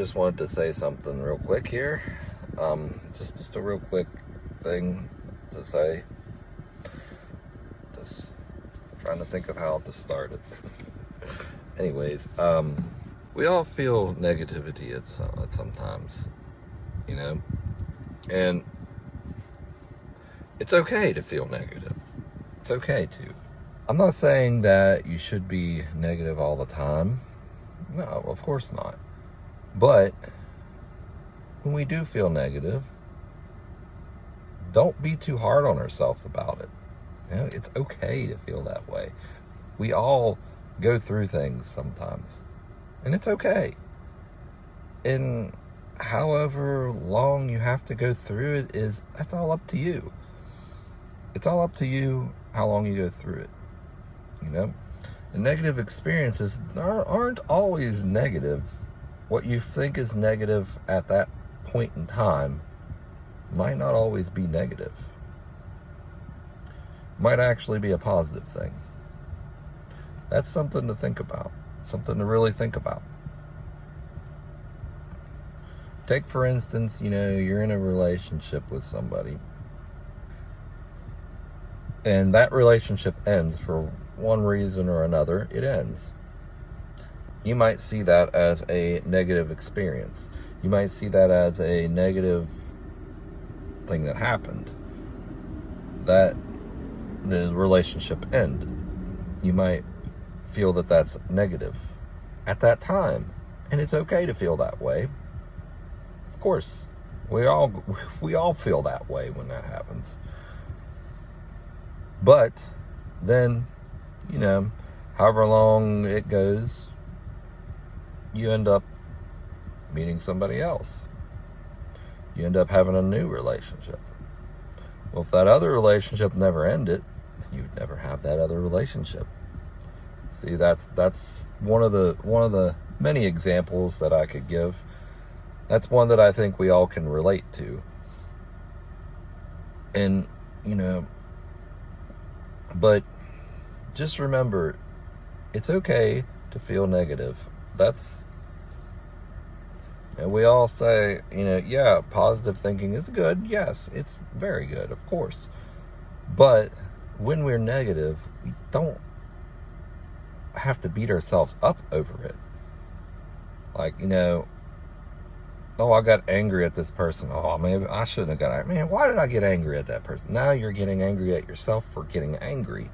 Just wanted to say something real quick here. Just a real quick thing to say. Just trying to think of how to start it. Anyways, we all feel negativity at sometimes, you know, and it's okay to feel negative. It's okay to. I'm not saying that you should be negative all the time. No, of course not. But when we do feel negative, don't be too hard on ourselves about it. You know, it's okay to feel that way. We all go through things sometimes, and it's okay. And however long you have to go through it that's all up to you. It's all up to you how long you go through it. You know, the negative experiences aren't always negative. What you think is negative at that point in time might not always be negative. Might actually be a positive thing. That's something to think about. Something to really think about. Take, for instance, you're in a relationship with somebody, and that relationship ends for one reason or another. It ends. You might see that as a negative experience. You might see that as a negative thing that happened. That the relationship ended. You might feel that that's negative at that time. And it's okay to feel that way. Of course, we all feel that way when that happens. But then, however long it goes, you end up meeting somebody else. You end up having a new relationship. Well, if that other relationship never ended, you'd never have that other relationship. See, that's one of the many examples that I could give. That's one that I think we all can relate to. And, but just remember, it's okay to feel negative. And we all say, yeah, positive thinking is good. Yes, it's very good, of course. But when we're negative, we don't have to beat ourselves up over it. Like, oh, I got angry at this person. Oh, maybe I shouldn't have got angry. Man, why did I get angry at that person? Now you're getting angry at yourself for getting angry.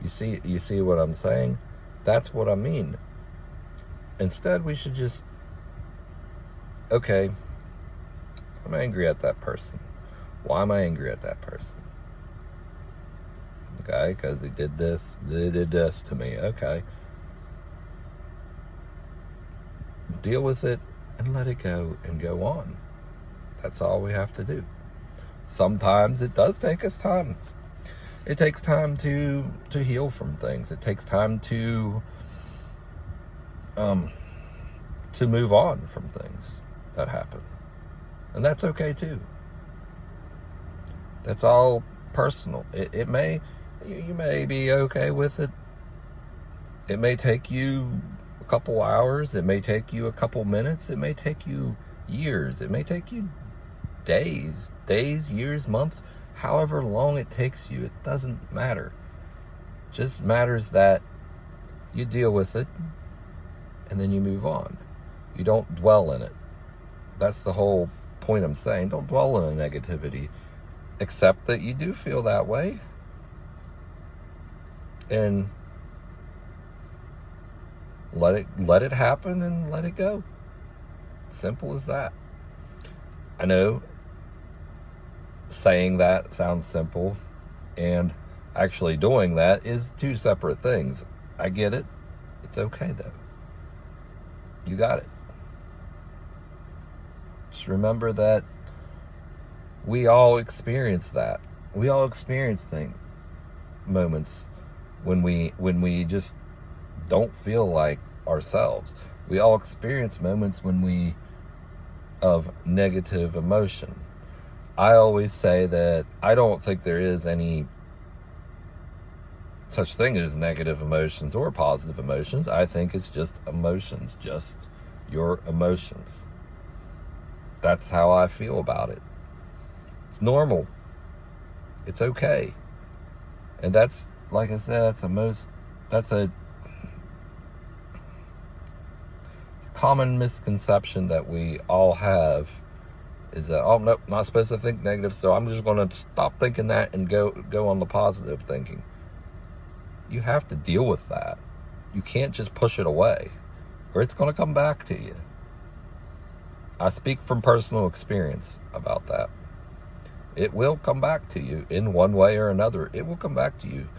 You see what I'm saying? That's what I mean. Instead, we should just, okay, I'm angry at that person. Why am I angry at that person? Okay, because they did this to me. Okay. Deal with it and let it go and go on. That's all we have to do. Sometimes it does take us time. It takes time to heal from things. It takes time to move on from things that happen. And that's okay too. That's all personal. You may be okay with it. It may take you a couple hours. It may take you a couple minutes. It may take you years. It may take you days, years, months, however long it takes you. It doesn't matter. It just matters that you deal with it and then you move on. You don't dwell in it. That's the whole point I'm saying. Don't dwell in a negativity. Accept that you do feel that way. And let it happen and let it go. Simple as that. I know saying that sounds simple, and actually doing that is two separate things. I get it. It's okay though. You got it. Just remember that we all experience that. We all experience moments when we just don't feel like ourselves. We all experience moments of negative emotion. I always say that I don't think there is any such thing as negative emotions or positive emotions. I think it's just emotions, just your emotions. That's how I feel about it. It's normal. It's okay. And that's, like I said, it's a common misconception that we all have, is that, oh, nope, not supposed to think negative, so I'm just going to stop thinking that and go on the positive thinking. You have to deal with that. You can't just push it away, or it's going to come back to you. I speak from personal experience about that. It will come back to you in one way or another. It will come back to you.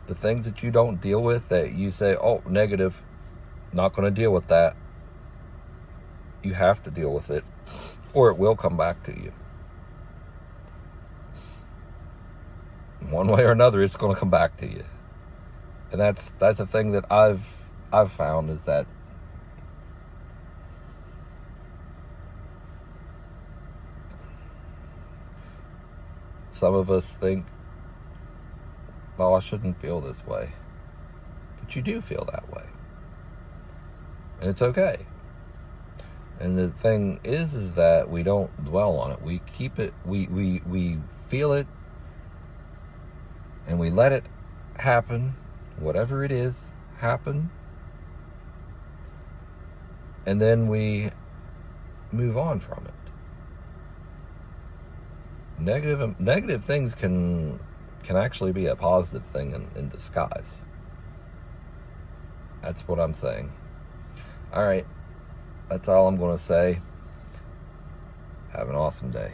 The things that you don't deal with, that you say, oh, negative, not going to deal with that. You have to deal with it, or it will come back to you. One way or another, it's going to come back to you. And that's a thing that I've found, is that some of us think, well, I shouldn't feel this way. But you do feel that way. And it's okay. And the thing is that we don't dwell on it. We keep it, we feel it, and we let it happen, whatever it is, happen. And then we move on from it. Negative things can actually be a positive thing in disguise. That's what I'm saying. All right. That's all I'm going to say. Have an awesome day.